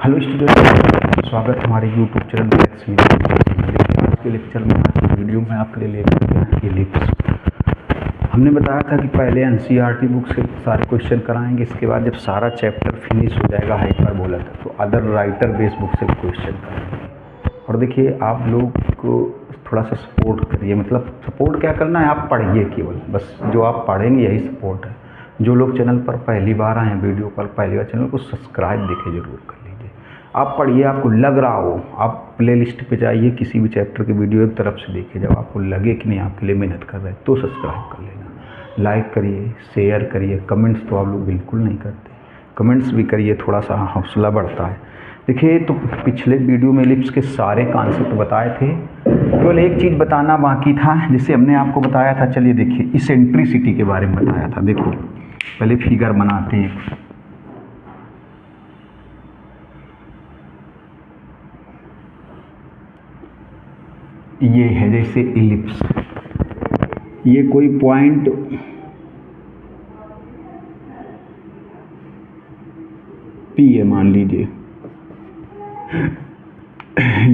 Hello student, स्वागत हमारे YouTube channel maths में। आज के लेक्चर में, आज की वीडियो में आपके लिए लेकर आए हैं इलिप्स। हमने बताया था कि पहले एनसीईआरटी बुक से सारे क्वेश्चन कराएंगे, इसके बाद जब सारा चैप्टर फिनिश हो जाएगा हाइपरबोला तक तो अदर राइटर बेस बुक से क्वेश्चन कराएंगे। और देखिए, आप लोग को थोड़ा सा सपोर्ट करिए, मतलब सपोर्ट क्या करना है, आप पढ़िए केवल, बस जो आप पढ़ेंगे यही सपोर्ट है। जो लोग चैनल पर पहली बार आए हैं, वीडियो पर पहली बार, चैनल को सब्सक्राइब देखे जरूर कर लीजिए। आप पढ़िए, आपको लग रहा हो, आप प्लेलिस्ट पे जाइए, किसी भी चैप्टर की वीडियो एक तरफ से देखिए, जब आपको लगे कि नहीं आपके लिए मेहनत कर रहे हैं तो सब्सक्राइब कर लेना। लाइक करिए, शेयर करिए, कमेंट्स तो आप लोग बिल्कुल नहीं करते, कमेंट्स भी करिए, थोड़ा सा हौसला बढ़ता है। देखिए, तो पिछले वीडियो में इलिप्स के सारे कॉन्सेप्ट बताए थे, केवल एक चीज़ बताना बाकी था, जिसे हमने आपको बताया था। चलिए देखिए, इसेंट्रिसिटी के बारे में बताया था। देखो, पहले फिगर बनाते हैं। ये है जैसे इलिप्स, ये कोई पॉइंट P है मान लीजिए,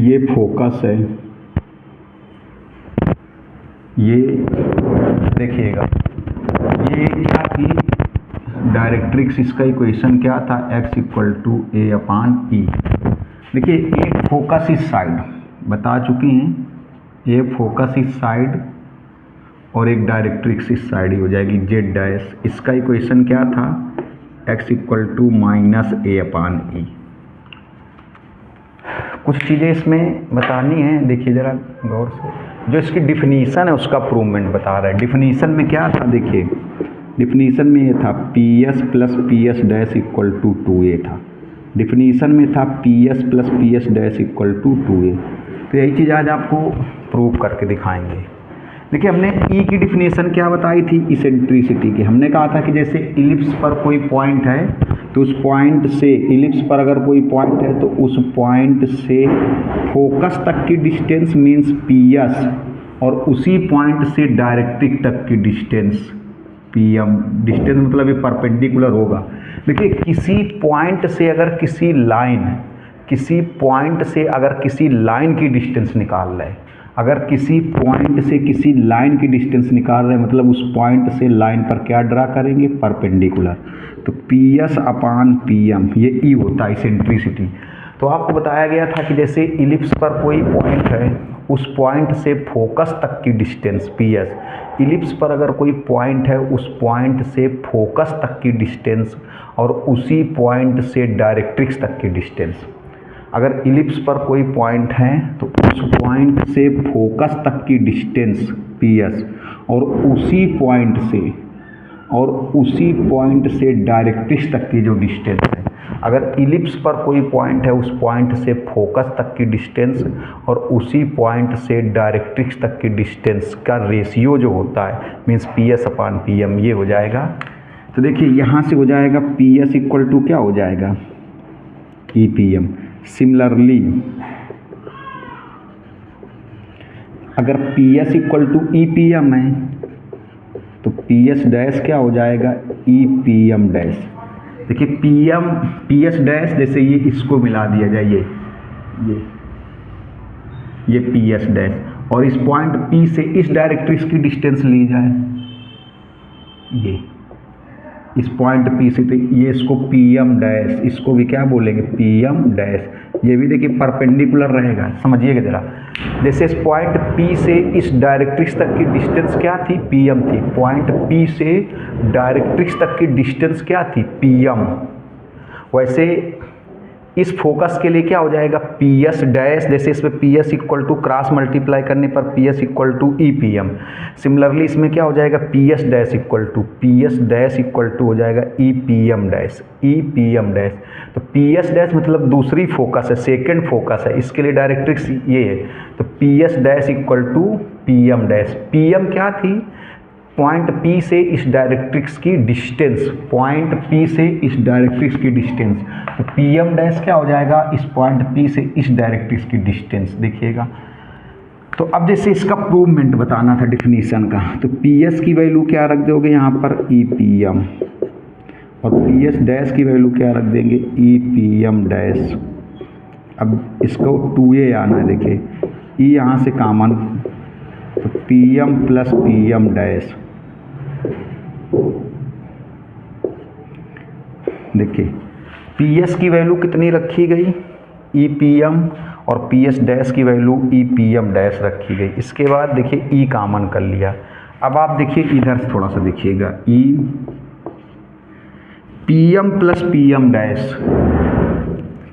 ये फोकस है, ये देखिएगा, ये क्या थी डायरेक्ट्रिक्स, इसका इक्वेशन क्या था, x = a/p। देखिए, एक फोकस इस साइड बता चुके हैं, ये फोकस इस साइड और एक डायरेक्ट्रिक्स इस साइड ही हो जाएगी z'। इसका इक्वेशन क्या था, x = -a/e। कुछ चीज़ें इसमें बतानी है, देखिए ज़रा गौर से। जो इसकी डिफिनीसन है उसका प्रूवमेंट बता रहा है। डिफिनीसन में क्या था, देखिए डिफिनीसन में ये था PS + PS' = 2a था। डिफिनीसन में था PS + PS' = 2a। तो यही चीज़ आज आपको प्रूव करके दिखाएंगे। देखिए, हमने E की डिफिनीसन क्या बताई थी, इसेंट्रिसिटी की। हमने कहा था कि जैसे इलिप्स पर कोई पॉइंट है तो उस पॉइंट से, इलिप्स पर अगर कोई पॉइंट है तो उस पॉइंट से फोकस तक की डिस्टेंस मीन्स PS, और उसी पॉइंट से डायरेक्ट्रिक्स तक की डिस्टेंस PM। डिस्टेंस मतलब ये परपेंडिकुलर होगा। देखिए, किसी पॉइंट से अगर किसी लाइन, किसी पॉइंट से अगर किसी लाइन की डिस्टेंस निकाल रहे हैं, अगर किसी पॉइंट से किसी लाइन की डिस्टेंस निकाल रहे हैं, मतलब उस पॉइंट से लाइन पर क्या ड्रा करेंगे, परपेंडिकुलर। तो PS/PM, ये E होता है इसेंट्रिसिटी। तो आपको बताया गया था कि जैसे इलिप्स पर कोई पॉइंट है, उस पॉइंट से फोकस तक की डिस्टेंस PS। इलिप्स पर अगर कोई पॉइंट है, उस पॉइंट से फोकस तक की डिस्टेंस और उसी पॉइंट से डायरेक्ट्रिक्स तक की डिस्टेंस। अगर इलिप्स पर कोई पॉइंट है तो उस पॉइंट से फोकस तक की डिस्टेंस PS और उसी पॉइंट से डायरेक्ट्रिक्स तक की जो डिस्टेंस है। अगर इलिप्स पर कोई पॉइंट है, उस पॉइंट से फोकस तक की डिस्टेंस और उसी पॉइंट से डायरेक्ट्रिक्स तक की डिस्टेंस का रेशियो जो होता है मीन्स PS/PM, ये हो जाएगा। तो देखिए, यहाँ से हो जाएगा PS = क्या हो जाएगा, EPM। सिमिलरली अगर PS = EPM है तो PS' क्या हो जाएगा, EPM'। देखिए, PS', जैसे ये इसको मिला दिया जाए, ये PS' और इस पॉइंट P से इस डायरेक्ट्रिक्स की डिस्टेंस ली जाए, ये इस पॉइंट P से, तो ये इसको PM', इसको भी क्या बोलेंगे, PM'। ये भी देखिए परपेंडिकुलर रहेगा, समझिएगा जरा। जैसे इस पॉइंट P से इस डायरेक्ट्रिक्स तक की डिस्टेंस क्या थी, PM थी। पॉइंट P से डायरेक्ट्रिक्स तक की डिस्टेंस क्या थी, PM। वैसे इस फोकस के लिए क्या हो जाएगा, PS', जैसे इसमें PS = क्रॉस मल्टीप्लाई करने पर PS = EPM। सिमिलरली इसमें क्या हो जाएगा, PS' हो जाएगा EPM'। तो PS' मतलब दूसरी फोकस है, सेकंड फोकस है, इसके लिए डायरेक्ट्रिक्स ये है। तो PS' = PM'। PM क्या थी, पॉइंट P से इस डायरेक्ट्रिक्स की डिस्टेंस, पॉइंट P से इस डायरेक्ट्रिक्स की डिस्टेंस। तो PM' क्या हो जाएगा, इस पॉइंट P से इस डायरेक्ट्रिक्स की डिस्टेंस। देखिएगा, तो अब जैसे इसका प्रूवमेंट बताना था डिफिनीशन का, तो PS की वैल्यू क्या रख दोगे यहाँ पर, EPM, और PS' की वैल्यू क्या रख देंगे, EPM'। अब इसको 2a आना है, देखिए ई यहाँ से कॉमन, तो pm प्लस pm डैश, देखिए ps की वैल्यू कितनी रखी गई, EPM, और PS डैश की वैल्यू EPM डैश रखी गई। इसके बाद देखिए ई कॉमन कर लिया। अब आप देखिए इधर से थोड़ा सा देखिएगा, PM प्लस PM डैश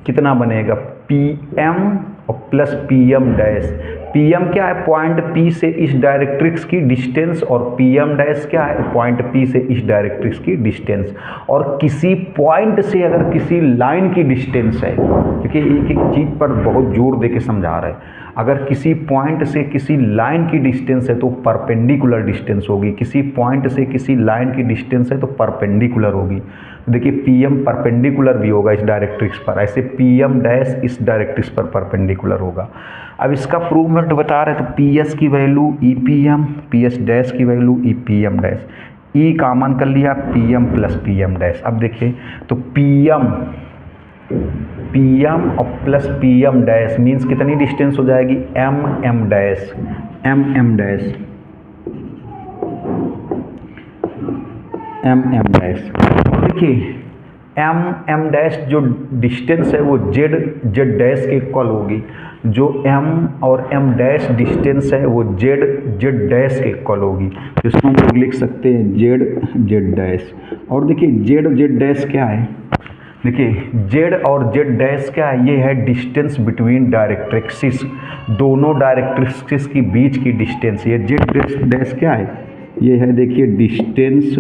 कितना बनेगा, PM और प्लस PM डैश। PM क्या है, पॉइंट P से इस डायरेक्ट्रिक्स की डिस्टेंस, और PM डैश क्या है, पॉइंट P से इस डायरेक्ट्रिक्स की डिस्टेंस। और किसी पॉइंट से अगर किसी लाइन की डिस्टेंस है, देखिए एक एक चीज़ पर बहुत जोर दे के समझा रहा है, अगर किसी पॉइंट से किसी लाइन की डिस्टेंस है तो परपेंडिकुलर डिस्टेंस होगी, किसी पॉइंट से किसी लाइन की डिस्टेंस है तो परपेंडिकुलर होगी। तो देखिए PM परपेंडिकुलर भी होगा इस डायरेक्ट्रिक्स पर, ऐसे PM डैश इस डायरेक्ट्रिक्स पर परपेंडिकुलर होगा। अब इसका प्रूवमेंट बता रहे, तो PS की वैल्यू EPM, PS डैश की वैल्यू EPM डैश, ई कॉमन कर लिया, PM प्लस PM डैश। अब देखिए तो PM और प्लस PM डैश मीन्स कितनी डिस्टेंस हो जाएगी, MM dash, MM dash, MM dash. देखिए MM डैश जो डिस्टेंस है वो Z डैश के इक्वल होगी, जो M और M डैश डिस्टेंस है वो Z डैश के इक्वल होगी। तो इसको हम लोग लिख सकते हैं Z डैश। और देखिए Z डैश क्या है, देखिए Z और Z डैश क्या है, ये है डिस्टेंस बिटवीन डायरेक्ट्रिक्सिस, दोनों डायरेक्ट्रिक्सिस की बीच की डिस्टेंस। ये Z डैश क्या है, ये है देखिए डिस्टेंस,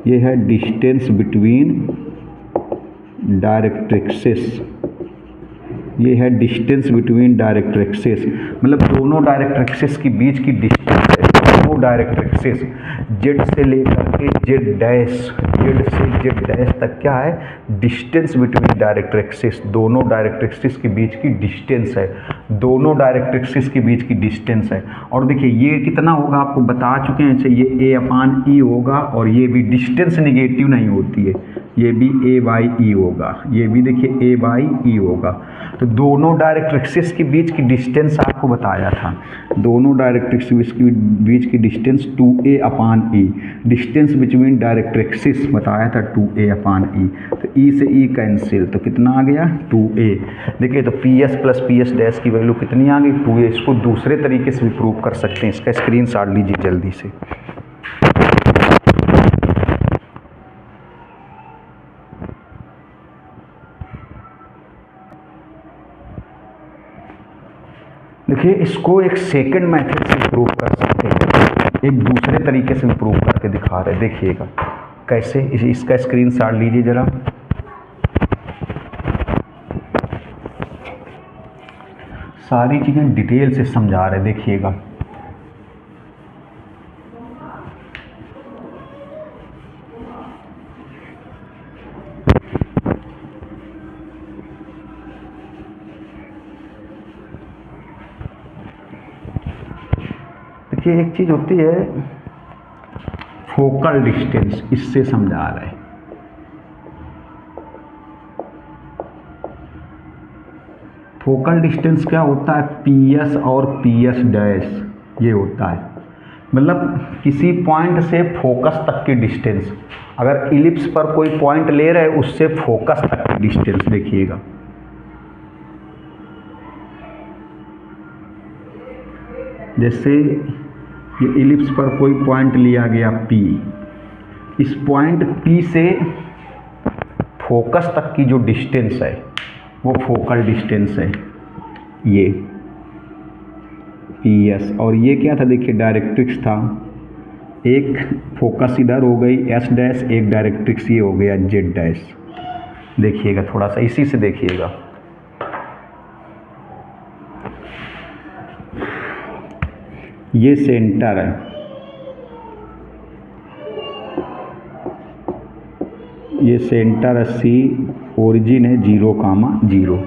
ये है डिस्टेंस बिटवीन डायरेक्ट्रिक्सिस, ये है डिस्टेंस बिटवीन डायरेक्ट्रिक्सिस, मतलब दोनों डायरेक्ट्रिक्सिस की बीच की डिस्टेंस है। दोनों डायरेक्ट्रिक्सिस Z से लेकर के Z डैश, Z से Z डैश तक क्या है, डिस्टेंस बिटवीन डायरेक्ट्रिक्सिस, दोनों डायरेक्ट्रिक्सिस के बीच की डिस्टेंस है, दोनों डायरेक्ट्रिक्सिस के बीच की डिस्टेंस है। और देखिए ये कितना होगा आपको बता चुके हैं, ये A/E होगा, और ये भी डिस्टेंस निगेटिव नहीं होती है, ये भी A/E होगा, ये भी देखिए A/E होगा। तो दोनों डायरेक्ट्रिक्सिस के बीच की डिस्टेंस आपको बताया था, दोनों डायरेक्ट्रिक्सिस के बीच की डिस्टेंस 2A/E, डिस्टेंस बिटवीन डायरेक्ट्रिक्सिस बताया था 2A/E। तो E से E कैंसिल, तो कितना आ गया 2A। देखिए तो PS प्लस PS डैश की वैल्यू कितनी आ गई 2A। इसको दूसरे तरीके से भी प्रूव कर सकते हैं, इसका स्क्रीनशॉट लीजिए जल्दी से। देखिए इसको एक सेकंड मेथड से प्रूव कर सकते हैं, एक दूसरे तरीके से प्रूव करके दिखा रहे हैं, देखिएगा कैसे। इसका स्क्रीनशॉट लीजिए जरा। सारी चीज़ें डिटेल से समझा रहे, देखिएगा। देखिए एक चीज़ होती है फोकल डिस्टेंस, इससे समझा रहे हैं। फोकल डिस्टेंस क्या होता है, PS और PS डैश, ये होता है मतलब किसी पॉइंट से फोकस तक की डिस्टेंस। अगर इलिप्स पर कोई पॉइंट ले रहे हैं उससे फोकस तक की डिस्टेंस, देखिएगा। जैसे ये इलिप्स पर कोई पॉइंट लिया गया P, इस पॉइंट P से फोकस तक की जो डिस्टेंस है वो फोकल डिस्टेंस है, ये PS। और ये क्या था, देखिए डायरेक्ट्रिक्स था, एक फोकस इधर हो गई S डैश, एक डायरेक्ट्रिक्स ये हो गया Z डैश। देखिएगा थोड़ा सा इसी से देखिएगा। ये सेंटर है, ये सेंटर है C, ओरिजिन है 0,0।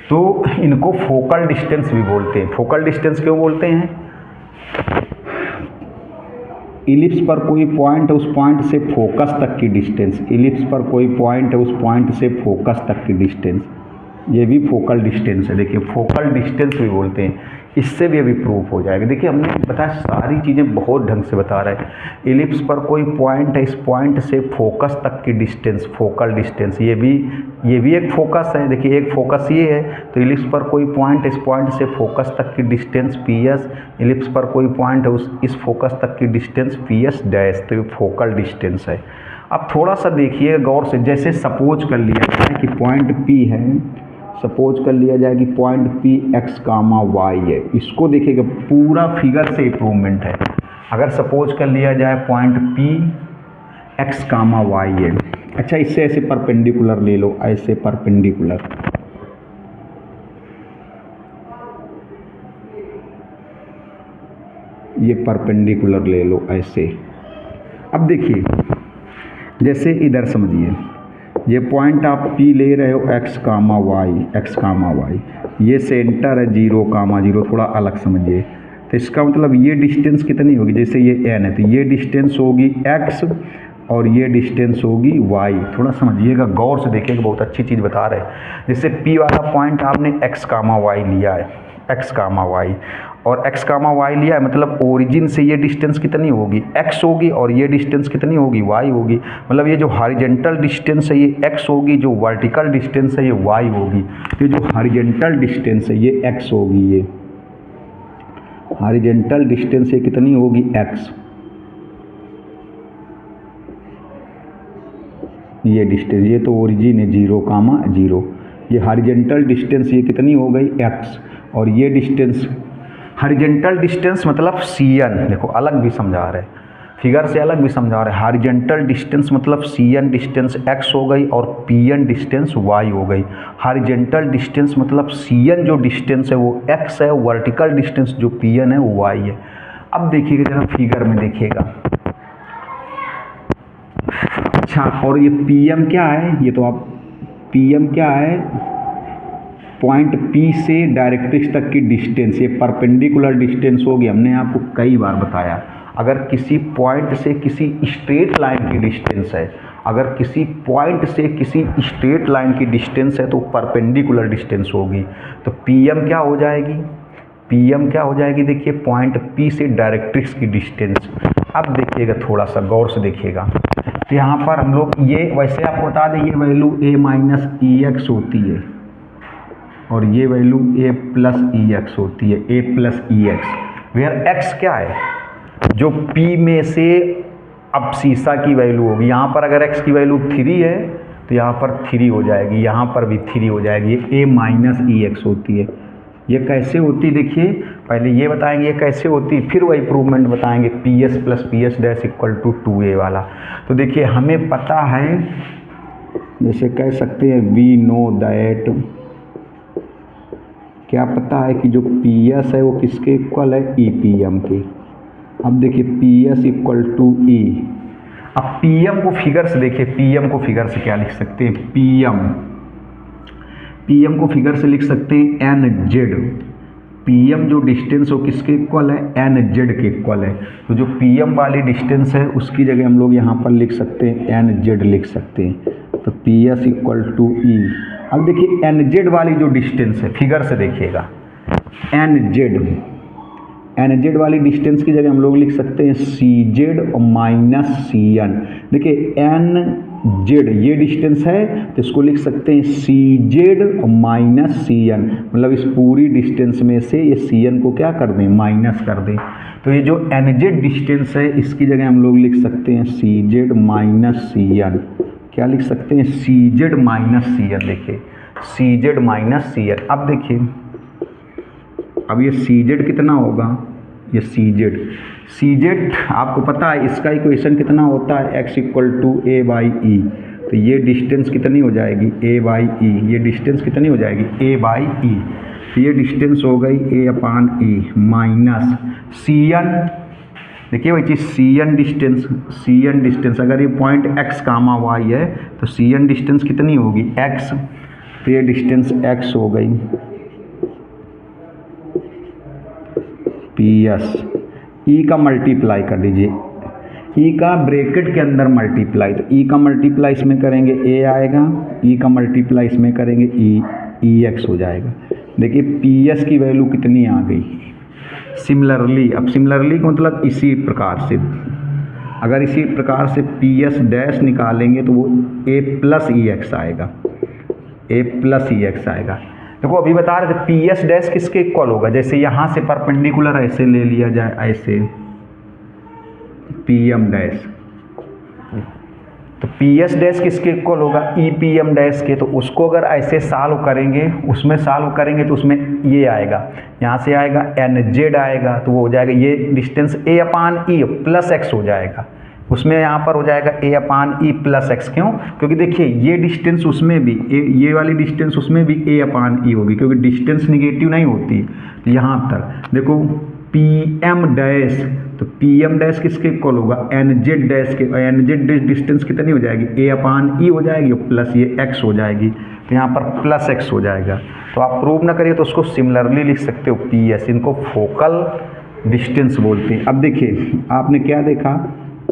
तो इनको फोकल डिस्टेंस भी बोलते हैं। फोकल डिस्टेंस क्यों बोलते हैं, इलिप्स पर कोई पॉइंट है, उस पॉइंट से फोकस तक की डिस्टेंस, इलिप्स पर कोई पॉइंट है, उस पॉइंट से फोकस तक की डिस्टेंस। ये भी फोकल डिस्टेंस है। देखिए फोकल डिस्टेंस भी बोलते हैं, इससे भी अभी प्रूफ हो जाएगा। देखिए हमने बताया सारी चीज़ें बहुत ढंग से बता रहा है। इलिप्स पर कोई पॉइंट है, इस पॉइंट से फोकस तक की डिस्टेंस, फोकल डिस्टेंस, ये भी एक फोकस है। देखिए एक फोकस ये है, तो इलिप्स पर कोई पॉइंट, इस पॉइंट से फोकस तक की डिस्टेंस PS, इलिप्स पर कोई पॉइंट है, इस फोकस तक की डिस्टेंस PS डैश, तो ये फोकल डिस्टेंस है। अब थोड़ा सा देखिए गौर से, जैसे सपोज कर लिया जाए कि पॉइंट P है, सपोज कर लिया जाए कि पॉइंट P x, y है, इसको देखिएगा पूरा फिगर से इम्प्रूवमेंट है। अगर सपोज कर लिया जाए पॉइंट P x, y है, अच्छा इससे ऐसे परपेंडिकुलर ले लो, ऐसे परपेंडिकुलर, ये परपेंडिकुलर ले लो ऐसे। अब देखिए जैसे इधर समझिए, ये पॉइंट आप P ले रहे हो x, y, ये सेंटर है 0, 0, थोड़ा अलग समझिए। तो इसका मतलब ये डिस्टेंस कितनी होगी, जैसे ये n है तो ये डिस्टेंस होगी x और ये डिस्टेंस होगी y। थोड़ा समझिएगा, गौर से देखिएगा, बहुत अच्छी चीज़ बता रहे हैं। जैसे P वाला पॉइंट आपने x, y लिया है, x, y और x, y लिया है, मतलब ओरिजिन से ये डिस्टेंस कितनी होगी, x होगी, और ये डिस्टेंस कितनी होगी, y होगी। मतलब ये जो हॉरिजॉन्टल डिस्टेंस है ये x होगी, जो वर्टिकल डिस्टेंस है ये y होगी। तो जो हॉरिजॉन्टल डिस्टेंस है ये x होगी, ये हॉरिजॉन्टल डिस्टेंस ये कितनी होगी, x, ये डिस्टेंस, ये तो ओरिजिन है 0, 0, ये हॉरिजॉन्टल डिस्टेंस ये कितनी हो गई, x, और ये डिस्टेंस हॉरिजॉन्टल डिस्टेंस मतलब CN, देखो अलग भी समझा रहे हैं, फिगर से अलग भी समझा रहे हैं। हॉरिजॉन्टल डिस्टेंस मतलब CN डिस्टेंस x हो गई और PN डिस्टेंस y हो गई। हॉरिजॉन्टल डिस्टेंस मतलब CN जो डिस्टेंस है वो x है, वर्टिकल डिस्टेंस जो PN है वो y है। अब देखिएगा जरा फिगर में देखिएगा, अच्छा और ये PM क्या है, ये तो आप PM क्या है, पॉइंट P से डायरेक्ट्रिक्स तक की डिस्टेंस, ये परपेंडिकुलर डिस्टेंस होगी। हमने आपको कई बार बताया, अगर किसी पॉइंट से किसी स्ट्रेट लाइन की डिस्टेंस है, अगर किसी पॉइंट से किसी स्ट्रेट लाइन की डिस्टेंस है तो परपेंडिकुलर डिस्टेंस होगी। तो PM क्या हो जाएगी, PM क्या हो जाएगी, देखिए पॉइंट P से डायरेक्ट्रिक्स की डिस्टेंस। अब देखिएगा थोड़ा सा गौर से देखिएगा, तो यहाँ पर हम लोग ये वैसे आपको बता दें, ये वैल्यू a - EX होती है और ये वैल्यू a + EX होती है, a + EX, वेयर x क्या है, जो P में से अब शीशा की वैल्यू होगी। यहाँ पर अगर x की वैल्यू 3 है तो यहाँ पर 3 हो जाएगी, यहाँ पर भी 3 हो जाएगी, ये a - EX होती है। ये कैसे होती, देखिए पहले ये बताएंगे ये कैसे होती, फिर वही इम्प्रूवमेंट बताएंगे, PS + PS डैश = 2a वाला। तो देखिए हमें पता है, जैसे कह सकते हैं वी नो दैट, क्या पता है कि जो PS है वो किसके इक्वल है, EPM के। अब देखिए PS = E। अब PM को फिगर से देखिए, PM को फिगर से क्या लिख सकते हैं, PM को फिगर से लिख सकते हैं NZ। PM जो डिस्टेंस हो किसके इक्वल है, NZ के इक्वल है। तो जो PM वाली डिस्टेंस है उसकी जगह हम लोग यहाँ पर लिख सकते हैं NZ लिख सकते हैं। तो PS = E। अब देखिए NZ वाली जो डिस्टेंस है, फिगर से देखिएगा, NZ वाली डिस्टेंस की जगह हम लोग लिख सकते हैं CZ - CN। देखिए NZ ये डिस्टेंस है तो इसको लिख सकते हैं CZ - CN, मतलब इस पूरी डिस्टेंस में से ये CN को क्या कर दें, माइनस कर दें। तो ये जो NZ डिस्टेंस है इसकी जगह हम लोग लिख सकते हैं CZ - CN। क्या लिख सकते हैं, CZ - CN। देखिए CZ - CN। अब देखिए अब ये CZ कितना होगा, ये CZ आपको पता है इसका इक्वेशन कितना होता है, x = a/e। तो ये डिस्टेंस कितनी हो जाएगी, a/e, ये डिस्टेंस कितनी हो जाएगी, a/e। तो ये डिस्टेंस हो गई a/e माइनस CN। देखिए वही चीज़ CN डिस्टेंस अगर ये पॉइंट x, y है तो CN डिस्टेंस कितनी होगी, x। तो ये डिस्टेंस x हो गई, PS। E का मल्टीप्लाई कर दीजिए, E का ब्रैकेट के अंदर मल्टीप्लाई, तो E का मल्टीप्लाई इसमें करेंगे A आएगा, E का मल्टीप्लाई इसमें करेंगे ई एक्स हो जाएगा। देखिए पी एस की वैल्यू कितनी आ गई। सिमिलरली, अब सिमिलरली का मतलब इसी प्रकार से, अगर इसी प्रकार से पी एस डैश निकालेंगे तो वो ए प्लस ई एक्स आएगा, ए प्लस ई एक्स आएगा। देखो अभी बता रहे थे पी एस डैश किसके इक्वल होगा, जैसे यहाँ से परपेंडिकुलर ऐसे ले लिया जाए, ऐसे पी एम डैश, तो पी एस डैश किसके इक्वल होगा, ई पी एम डैश के। तो उसको अगर ऐसे सॉल्व करेंगे, उसमें सॉल्व करेंगे तो उसमें ये आएगा, यहाँ से आएगा एन जेड आएगा, तो वो हो जाएगा ये डिस्टेंस ए अपान ई प्लस एक्स हो जाएगा। उसमें यहाँ पर हो जाएगा ए अपान ई प्लस एक्स। क्यों? क्योंकि देखिए ये डिस्टेंस उसमें भी ये वाली डिस्टेंस उसमें भी ए अपान ई होगी, क्योंकि डिस्टेंस निगेटिव नहीं होती। यहाँ तक देखो पी एम डैश, तो पी एम डैश किसके इक्वल होगा, एन जेड डैश के। एन जेड डिस्टेंस कितनी हो जाएगी, ए अपान ई हो जाएगी प्लस ये एक्स हो जाएगी, तो यहाँ पर प्लस एक्स हो जाएगा। तो आप प्रूव ना करिए तो उसको सिमिलरली लिख सकते हो पी एस, इनको फोकल डिस्टेंस बोलते हैं। अब देखिए आपने क्या देखा,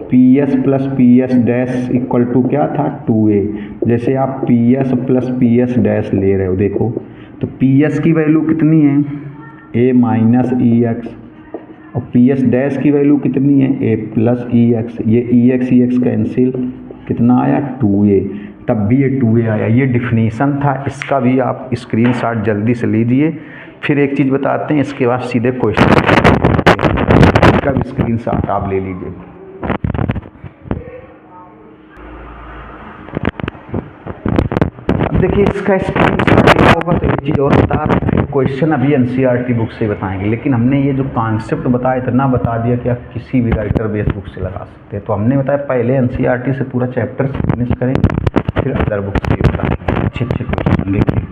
P S plus P S dash equal to क्या था, 2a। जैसे आप P S plus P S dash ले रहे हो, देखो तो पी एस की वैल्यू कितनी है, a माइनस ई एक्स, और पी एस डैश की वैल्यू कितनी है, a प्लस ई एक्स। ये ई एक्स कैंसिल, कितना आया 2a, तब भी ये 2a आया। ये डिफिनीसन था, इसका भी आप स्क्रीनशॉट जल्दी से लीजिए। फिर एक चीज़ बताते हैं, इसके बाद सीधे क्वेश्चन, इसका भी स्क्रीनशॉट आप ले लीजिए। अब देखिए इसका स्क्रीनशॉट होगा तो एक चीज़ और बता रहे हैं, क्वेश्चन अभी एनसीईआरटी बुक से बताएंगे, लेकिन हमने ये जो कॉन्सेप्ट बताया इतना बता दिया कि आप किसी भी राइटर बेस बुक से लगा सकते हैं। तो हमने बताया पहले एनसीईआरटी से पूरा चैप्टर फिनिश करेंगे, फिर अदर बुक से बताएंगे अच्छे अच्छे क्वेश्चन। देखिए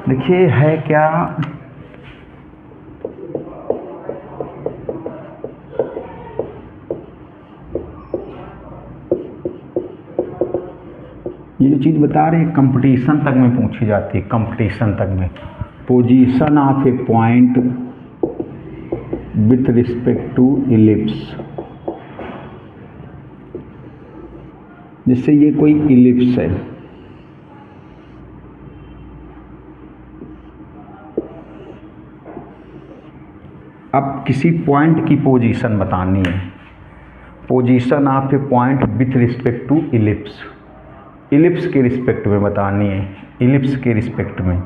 देखिए है क्या, ये जो चीज़ बता रहे हैं कंपटीशन तक में पूछी जाती है, कंपटीशन तक में position of a point with respect to ellipse. जैसे ये कोई इलिप्स है, अब किसी पॉइंट की पोजीशन बतानी है, position of a point with respect to ellipse, ellipse के रिस्पेक्ट में बतानी है, इलिप्स के रिस्पेक्ट में।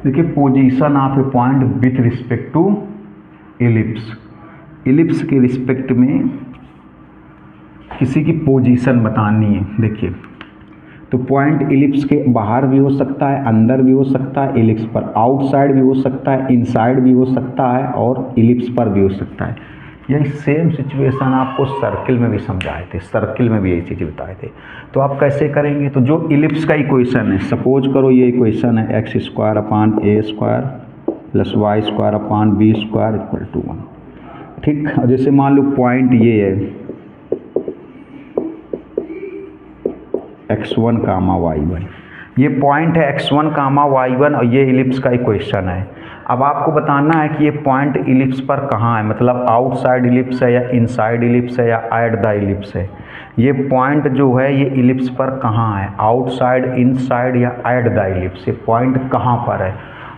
देखिए position of a point with respect to ellipse, ellipse के रिस्पेक्ट में किसी की पोजीशन बतानी है। देखिए तो पॉइंट इलिप्स के बाहर भी हो सकता है, अंदर भी हो सकता है, इलिप्स पर आउटसाइड भी हो सकता है, इनसाइड भी हो सकता है, और इलिप्स पर भी हो सकता है। यही सेम सिचुएशन आपको सर्किल में भी समझाए थे, सर्किल में भी यही चीज़ बताए थे। तो आप कैसे करेंगे, तो जो इलिप्स का इक्वेशन है, सपोज करो ये इक्वेशन है x square upon a square plus y square upon b square equal to 1। ठीक, जैसे मान लो पॉइंट ये है x1 कामा y1, ये पॉइंट है x1 कामा y1 और ये इलिप्स का इक्वेशन है। अब आपको बताना है कि ये पॉइंट इलिप्स पर कहाँ है, मतलब आउटसाइड इलिप्स है या इनसाइड इलिप्स है या एट द इलिप्स है। ये पॉइंट जो है ये इलिप्स पर कहाँ है, आउटसाइड, इनसाइड या एट द इलिप्स। ये पॉइंट कहाँ पर है,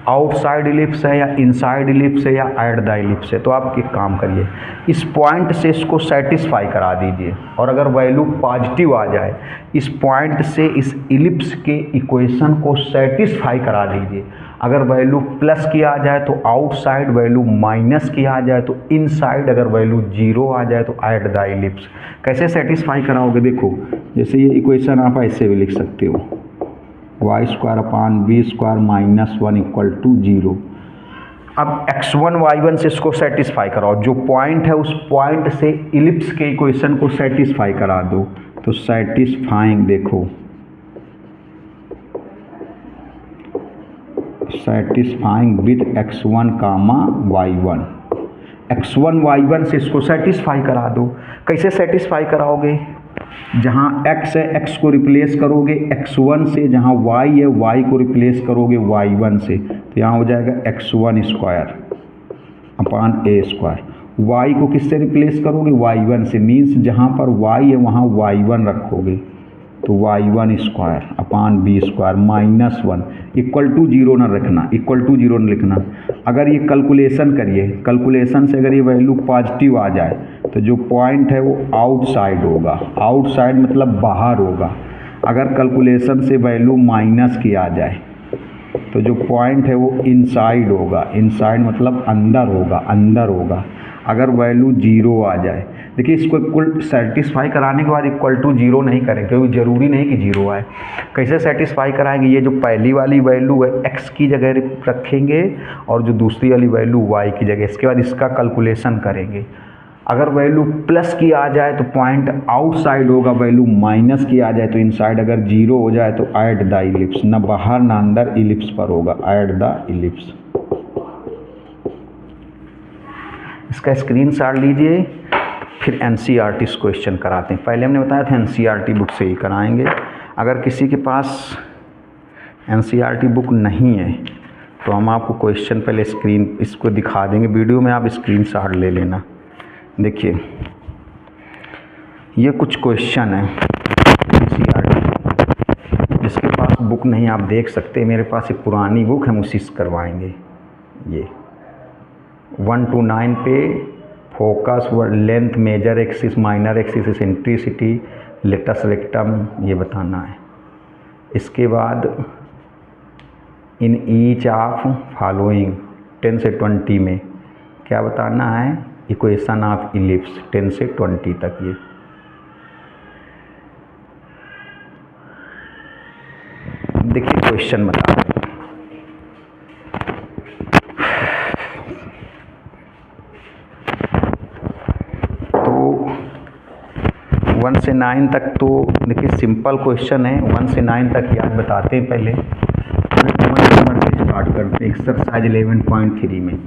आउटसाइड इलिप्स है या इनसाइड इलिप्स है या एट द इलिप्स है। तो आप एक काम करिए, इस पॉइंट से इसको सेटिस्फाई करा दीजिए, और अगर वैल्यू पॉजिटिव आ जाए, इस पॉइंट से इस इलिप्स के इक्वेशन को सेटिस्फाई करा दीजिए। अगर वैल्यू प्लस की आ जाए तो आउटसाइड, वैल्यू माइनस की आ जाए तो इनसाइड, अगर वैल्यू 0 आ जाए तो एट द इलिप्स। कैसे सेटिस्फाई कराओगे, देखो जैसे ये इक्वेशन आप ऐसे भी लिख सकते हो, y square upon b square minus 1 equal to 0। अब x1 y1 से इसको सेटिस्फाई कराओ, जो पॉइंट है उस पॉइंट से इलिप्स के इक्वेशन को सेटिस्फाई करा दो। तो सेटिस्फाइंग, देखो satisfying with x1 comma y1, x1 y1 से इसको सेटिस्फाई करा दो। कैसे सेटिस्फाई कराओगे? जहाँ x है x को रिप्लेस करोगे x1 से, जहाँ y है y को रिप्लेस करोगे y1 से, तो यहाँ हो जाएगा x1 square upon a square. y को किससे रिप्लेस करोगे? y1 से, मीन्स जहाँ पर y है वहाँ y1 रखोगे, तो y1 square upon b square minus 1 equal to zero ना रखना, इक्वल टू जीरो ना लिखना। अगर ये कैलकुलेशन करिए, कैलकुलेशन से अगर ये वैल्यू पॉजिटिव आ जाए तो जो पॉइंट है वो आउटसाइड होगा, आउटसाइड मतलब बाहर होगा। अगर कैलकुलेशन से वैल्यू माइनस की आ जाए तो जो पॉइंट है वो इनसाइड होगा, इनसाइड मतलब अंदर होगा, अंदर होगा। अगर वैल्यू जीरो आ जाए, देखिए इसको इक्वल सेटिस्फाई कराने के बाद इक्वल टू जीरो नहीं करें क्योंकि ज़रूरी नहीं कि जीरो आए। कैसे सेटिस्फाई कराएंगे? ये जो पहली वाली वैल्यू है x की जगह रखेंगे और जो दूसरी वाली वैल्यू y की जगह, इसके बाद इसका कैलकुलेशन करेंगे। अगर वैल्यू प्लस की आ जाए तो पॉइंट आउटसाइड होगा, वैल्यू माइनस की आ जाए तो इनसाइड। अगर जीरो हो जाए तो ऐट द इलिप्स, ना बाहर ना अंदर, इलिप्स पर होगा, ऐट द इलिप्स। इसका स्क्रीनशॉट लीजिए, फिर एनसीईआरटी क्वेश्चन कराते हैं। पहले हमने बताया था एनसीईआरटी बुक से ही कराएंगे। अगर किसी के पास एनसीईआरटी बुक नहीं है तो हम आपको क्वेश्चन पहले स्क्रीन इसको दिखा देंगे, वीडियो में आप स्क्रीनशॉट ले लेना। देखिए ये कुछ क्वेश्चन है एनसीईआरटी, जिसके पास बुक नहीं आप देख सकते, मेरे पास एक पुरानी बुक है, हम उसी से करवाएंगे। ये 1 to 9 पे फोकस व length, major axis, minor axis, eccentricity, latus rectum, ये बताना है। इसके बाद इन ईच ऑफ फॉलोइंग 10 से 20 में क्या बताना है? इक्वेशन ऑफ इलिप्स 10 से 20 तक। ये देखिए क्वेश्चन बता रहे हैं। तो 1 से 9 तक तो देखिए सिंपल क्वेश्चन है। 1 से 9 तक याद बताते हैं पहले, 1 नंबर से स्टार्ट करते हैं एक्सरसाइज 11.3 में।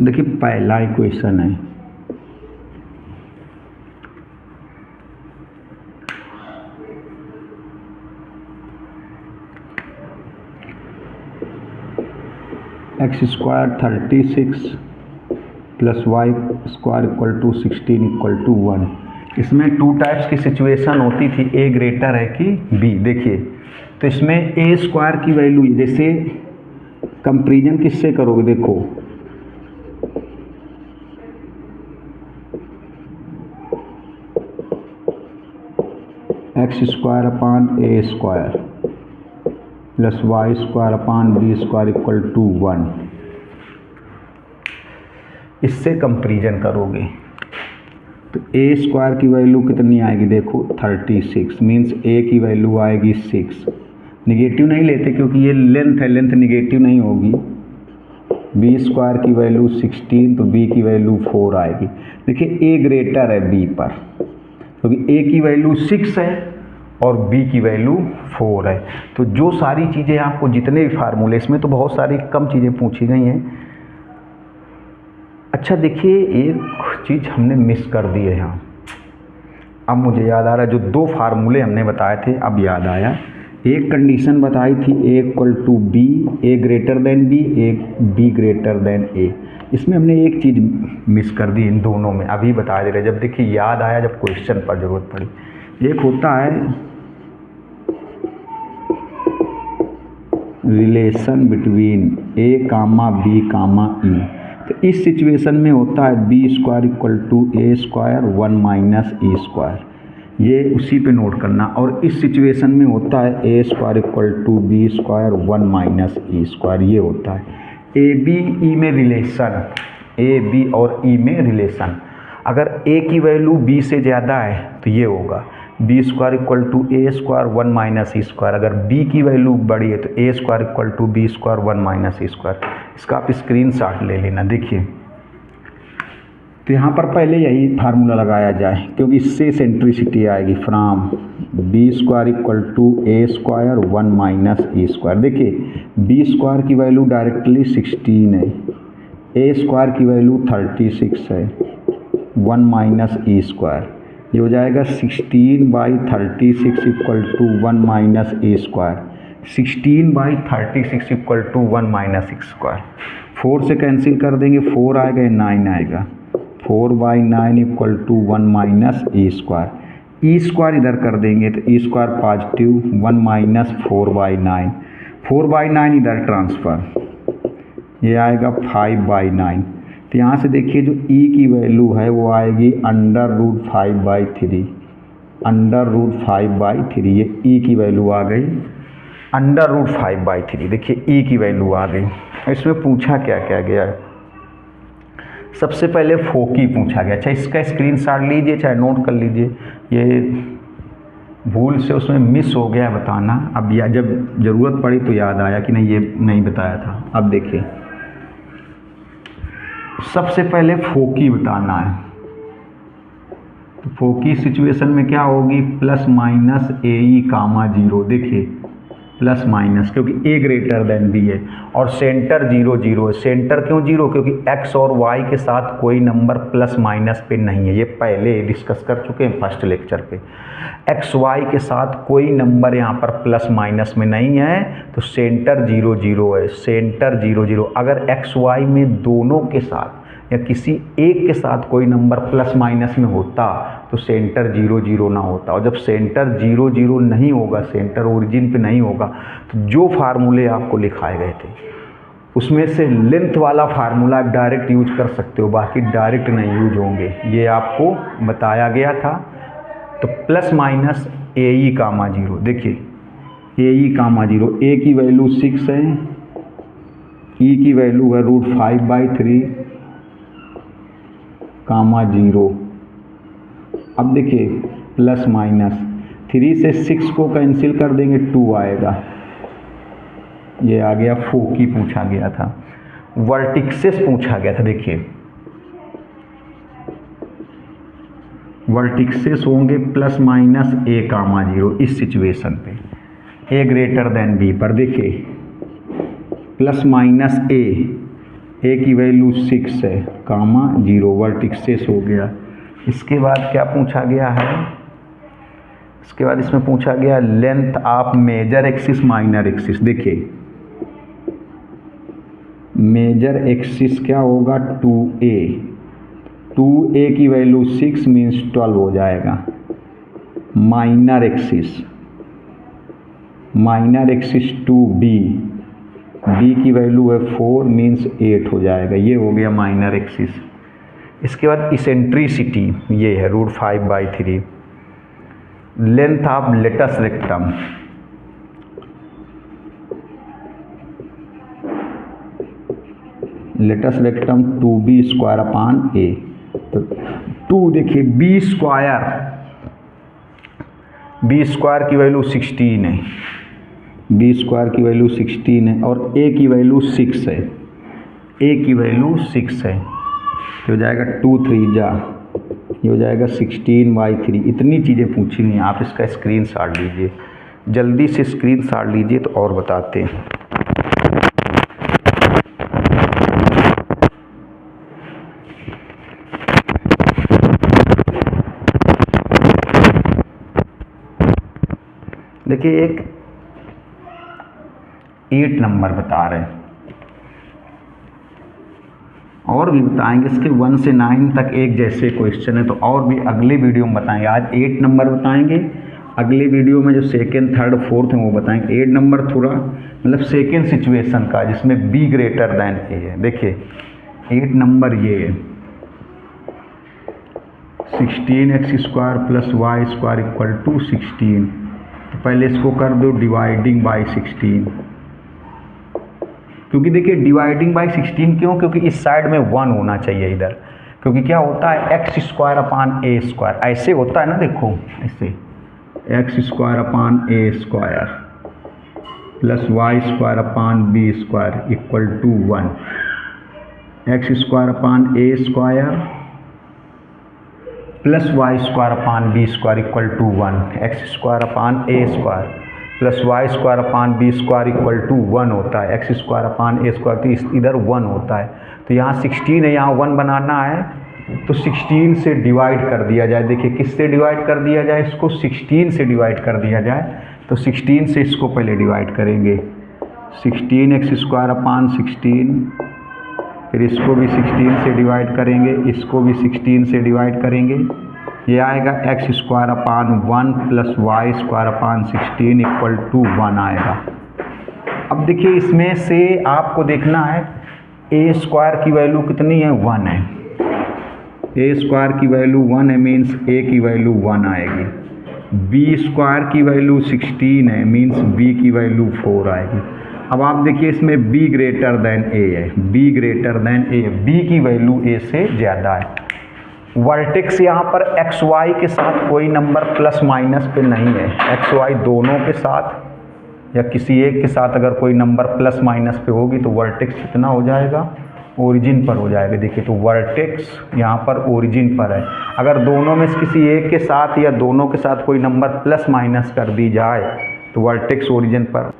देखिए पहला इक्वेशन है, x स्क्वायर 36 प्लस y square equal to 16 equal to 1। इसमें टू टाइप्स की सिचुएशन होती थी, a ग्रेटर है कि b। देखिए तो इसमें a स्क्वायर की वैल्यू, जैसे कंपेरिजन किससे करोगे? देखो x square upon a square plus y square upon b square equal to 1, इससे कंपेरिजन करोगे तो ए स्क्वायर की वैल्यू कितनी आएगी? देखो 36, मीन्स ए की वैल्यू आएगी 6। निगेटिव नहीं लेते क्योंकि ये लेंथ है, लेंथ निगेटिव नहीं होगी। बी स्क्वायर की वैल्यू 16 तो बी की वैल्यू 4 आएगी। देखिए ए ग्रेटर है बी पर, क्योंकि ए की वैल्यू 6 है और बी की वैल्यू 4 है। तो जो सारी चीज़ें आपको, जितने भी फार्मूले, इसमें तो बहुत सारी कम चीज़ें पूछी गई हैं। अच्छा देखिए एक चीज़ हमने मिस कर दी है यहाँ, अब मुझे याद आ रहा है। जो 2 फार्मूले हमने बताए थे अब याद आया। एक कंडीशन बताई थी A equal to B, A greater than B, एक बी ग्रेटर देन ए। इसमें हमने एक चीज़ मिस कर दी इन दोनों में, अभी बता दे रहे, जब देखिए याद आया, जब क्वेश्चन पर ज़रूरत पड़ी। एक होता है relation between a comma b comma e. तो इस सिचुएशन में होता है b square equal to a square 1 minus E square, ये उसी पे नोट करना। और इस सिचुएशन में होता है A square equal to B square 1 minus E square, ये होता है ए बी ई में रिलेशन, ए बी और ई में रिलेशन। अगर a की वैल्यू b से ज़्यादा है तो ये होगा b square equal to a square 1 minus e square. अगर b की वैल्यू बड़ी है तो a square equal to b square 1 minus e square. इसका आप स्क्रीनशॉट ले लेना। देखिए तो यहाँ पर पहले यही फार्मूला लगाया जाए क्योंकि इससे सेंट्रिसिटी आएगी from b square equal to a square 1 minus E square. देखिए बी स्क्वायर की वैल्यू डायरेक्टली 16 है, ए स्क्वायर की वैल्यू 36 है, 1 माइनस ई स्क्वायर। ये हो जाएगा 16/36 equal to 1 minus a square. 16/36 equal to 1 minus x square. 4 से कैंसिल कर देंगे, 4 आएगा, 9 आएगा। 4/9 equal to 1 minus a square. E square इधर कर देंगे तो ई स्क्वायर पॉजिटिव, 1 माइनस 4/9। 4/9 इधर ट्रांसफ़र, ये आएगा 5/9। तो यहाँ से देखिए जो ई की वैल्यू है वो आएगी √5/3। √5/3 ये ई की वैल्यू आ गई √5/3। देखिए ई की वैल्यू आ गई। इसमें पूछा क्या क्या गया है, सबसे पहले फोकी पूछा गया। अच्छा इसका स्क्रीनशॉट लीजिए, चाहे नोट कर लीजिए, ये भूल से उसमें मिस हो गया बताना। अब या जब ज़रूरत पड़ी तो याद आया कि नहीं ये नहीं बताया था। अब देखिए सबसे पहले फोकी बताना है। तो फोकी सिचुएशन में क्या होगी, प्लस माइनस ए ई कामा 0। देखिए प्लस माइनस क्योंकि a ग्रेटर देन b है और सेंटर 0 0 है। सेंटर क्यों 0, क्योंकि x और y के साथ कोई नंबर प्लस माइनस पे नहीं है। ये पहले डिस्कस कर चुके हैं फर्स्ट लेक्चर पे। x y के साथ कोई नंबर यहाँ पर प्लस माइनस में नहीं है, तो सेंटर 0 0 है। सेंटर 0 0। अगर x y में दोनों के साथ या किसी एक के साथ कोई नंबर प्लस माइनस में होता तो सेंटर 0 0 ना होता। और जब सेंटर 0 0 नहीं होगा, सेंटर ओरिजिन पे नहीं होगा, तो जो फार्मूले आपको लिखाए गए थे उसमें से लेंथ वाला फार्मूला डायरेक्ट यूज कर सकते हो, बाकी डायरेक्ट नहीं यूज होंगे। ये आपको बताया गया था। तो प्लस माइनस ए ई कामा 0। देखिए ए ई कामा 0, ए की वैल्यू 6 है, ई की वैल्यू है √5/3 कामा 0। अब देखिए प्लस माइनस 3 से 6 को कैंसिल कर देंगे, 2 आएगा। ये आ गया फोकी पूछा गया था। वर्टिक्सेस पूछा गया था। देखिए वर्टिक्सेस होंगे प्लस माइनस ए कामा 0 इस सिचुएशन पे, ए ग्रेटर देन बी पर। देखिए प्लस माइनस ए की वैल्यू 6 है कामा 0, वर्टिक्सेस हो गया। इसके बाद क्या पूछा गया है, इसके बाद इसमें पूछा गया length of major axis minor axis. देखिए मेजर एक्सिस क्या होगा 2a। 2a की वैल्यू 6 मीन्स 12 हो जाएगा। माइनर एक्सिस 2b, b की वैल्यू है 4 मीन्स 8 हो जाएगा। ये हो गया माइनर एक्सिस। इसके बाद इसेंट्रिसिटी ये है √5/3। Length of latus rectum, latus rectum 2b square upon a। तो 2 देखिए b स्क्वायर की वैल्यू 16 है, b स्क्वायर की वैल्यू 16 है और a की वैल्यू 6 है। a की वैल्यू 6 है, तो हो जाएगा 2 3 जा, ये हो जाएगा 16/3। इतनी चीज़ें पूछी हुई हैं, आप इसका स्क्रीनशॉट लीजिए, जल्दी से स्क्रीनशॉट लीजिए तो और बताते हैं। देखिए एक 8 नंबर बता रहे हैं, और भी बताएंगे। इसके 1 से 9 तक एक जैसे क्वेश्चन है, तो और भी अगले वीडियो में बताएंगे। आज 8 नंबर बताएंगे, अगले वीडियो में जो सेकेंड थर्ड फोर्थ है वो बताएंगे। 8 नंबर थोड़ा मतलब सेकेंड सिचुएशन का जिसमें b ग्रेटर दैन a है। देखिए 8 नंबर ये है 16x² + y² इक्वल टू 16। तो पहले इसको कर दो डिवाइडिंग बाई 16, क्योंकि देखिए डिवाइडिंग बाई 16 क्यों, क्योंकि इस साइड में 1 होना चाहिए इधर, क्योंकि क्या होता है x square upon a square, ऐसे होता है ना, देखो ऐसे x square upon a square plus y square upon b square equal to 1, x square upon a square plus y square upon b square equal to 1, x square upon a square plus y square upon b square equal to 1 होता है, x square upon a square तो इधर 1 होता है। तो यहाँ 16 है, यहाँ 1 बनाना है तो 16 से डिवाइड कर दिया जाए। देखिए किससे डिवाइड कर दिया जाए, इसको 16 से डिवाइड कर दिया जाए। तो 16 से इसको पहले डिवाइड करेंगे, 16 एक्स स्क्वायर अपान 16, फिर इसको भी 16 से डिवाइड करेंगे, इसको भी 16 से डिवाइड करेंगे। ये आएगा x square upon 1 plus y square upon 16 equal to 1 आएगा। अब देखिए इसमें से आपको देखना है ए स्क्वायर की वैल्यू कितनी है, 1 है। ए स्क्वायर की वैल्यू 1 है, मीन्स ए की वैल्यू 1 आएगी। बी स्क्वायर की वैल्यू 16 है, मीन्स बी की वैल्यू 4 आएगी। अब आप देखिए इसमें b ग्रेटर देन ए है, b ग्रेटर देन ए, b की वैल्यू a से ज़्यादा है। वर्टेक्स यहाँ पर एक्स वाई के साथ कोई नंबर प्लस माइनस पे नहीं है, एक्स वाई दोनों के साथ या किसी एक के साथ अगर कोई नंबर प्लस माइनस पे होगी तो वर्टेक्स कितना हो जाएगा, ओरिजिन पर हो जाएगा। देखिए तो वर्टेक्स यहाँ पर ओरिजिन पर है। अगर दोनों में से किसी एक के साथ या दोनों के साथ कोई नंबर प्लस माइनस कर दी जाए तो वर्टेक्स ओरिजिन पर।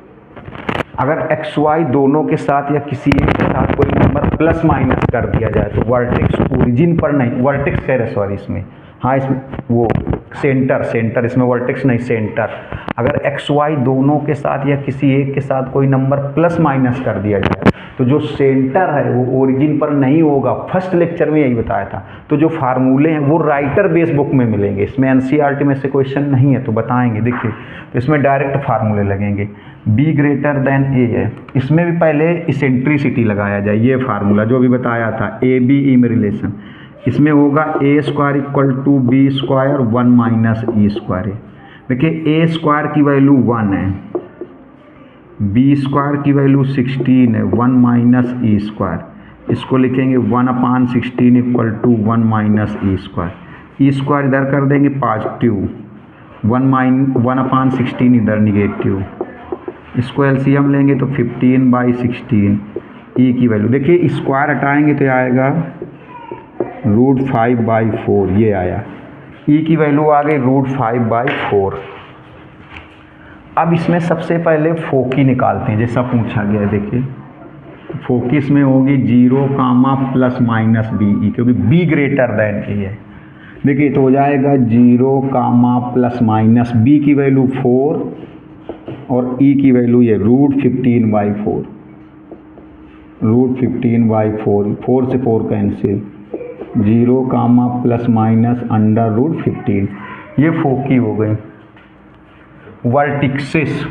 अगर एक्स वाई दोनों के साथ या किसी एक के साथ कोई नंबर प्लस माइनस कर दिया जाए तो वर्टेक्स ओरिजिन पर नहीं, वर्टेक्स कह रहे सॉरी इसमें, हाँ इसमें वो सेंटर इसमें वर्टेक्स नहीं सेंटर। अगर एक्स वाई दोनों के साथ या किसी एक के साथ कोई नंबर प्लस माइनस कर दिया जाए तो जो सेंटर है वो ओरिजिन पर नहीं होगा। फर्स्ट लेक्चर में यही बताया था। तो जो फार्मूले हैं वो राइटर बेस बुक में मिलेंगे, इसमें एनसीईआरटी में से क्वेश्चन नहीं है तो बताएंगे। देखिए तो इसमें डायरेक्ट फार्मूले लगेंगे, b ग्रेटर देन a है, इसमें भी पहले इसेंट्रिसिटी लगाया जाए, ये फार्मूला जो भी बताया था ए बी ई में रिलेशन। इसमें होगा A square equal to B square 1 minus E square है। देखिए ए स्क्वायर की वैल्यू 1 है, बी स्क्वायर की वैल्यू 16 है, 1 माइनस ई स्क्वायर, इसको लिखेंगे 1 upon 16 equal to 1 minus E square. E square इधर कर देंगे पॉजिटिव, 1 अपान 16 इधर निगेटिव, इसको एलसीएम लेंगे तो 15/16 ई की वैल्यू। देखिए स्क्वायर हटाएंगे तो आएगा √5/4, ये आया। ई की वैल्यू आ गई √5/4। अब इसमें सबसे पहले फोकी निकालते हैं जैसा पूछा गया है। देखिए फोकी इसमें होगी 0, प्लस माइनस बी ई, क्योंकि बी ग्रेटर देन ए है। देखिए तो हो जाएगा 0, प्लस माइनस बी की वैल्यू 4 और ई की वैल्यू ये √15/4, √15/4, 4 से 4 कैंसिल, 0, प्लस माइनस √15, ये फोकी हो गई। Vertices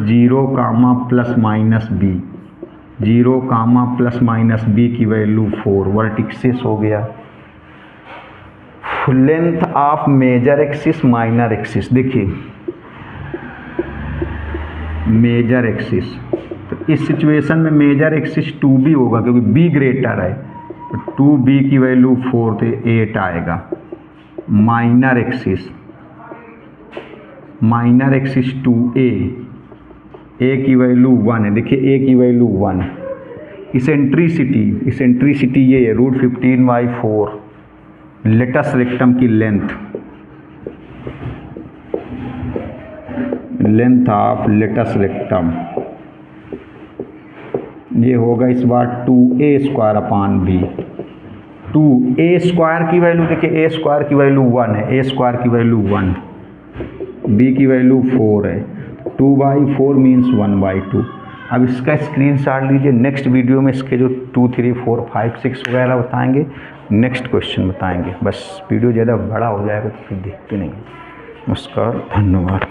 0, plus minus b, 0, plus minus b की वैल्यू 4, वर्टिक्सिस हो गया। Length of major axis minor axis, देखिए मेजर एक्सिस, तो इस सिचुएशन में मेजर एक्सिस 2b होगा क्योंकि b ग्रेटर है, तो 2b की वैल्यू 4 तो 8 आएगा। माइनर एक्सिस 2a, a की वैल्यू 1 है, देखिए a की वैल्यू 1। इसेंट्रिसिटी ये है √15/4, लेटस रेक्टम की लेंथ ऑफ लेटस रेक्टम, ये होगा इस बार 2a square upon b। 2a square की वैल्यू देखिए, a स्क्वायर की वैल्यू 1 है, a स्क्वायर की वैल्यू 1, b की वैल्यू 4 है, 2/4 मीन्स 1/2। अब इसका स्क्रीनशॉट लीजिए, नेक्स्ट वीडियो में इसके जो 2, 3, 4, 5, 6 वगैरह बताएंगे, नेक्स्ट क्वेश्चन बताएंगे। बस वीडियो ज़्यादा बड़ा हो जाएगा तो फिर देखते नहीं। नमस्कार, धन्यवाद।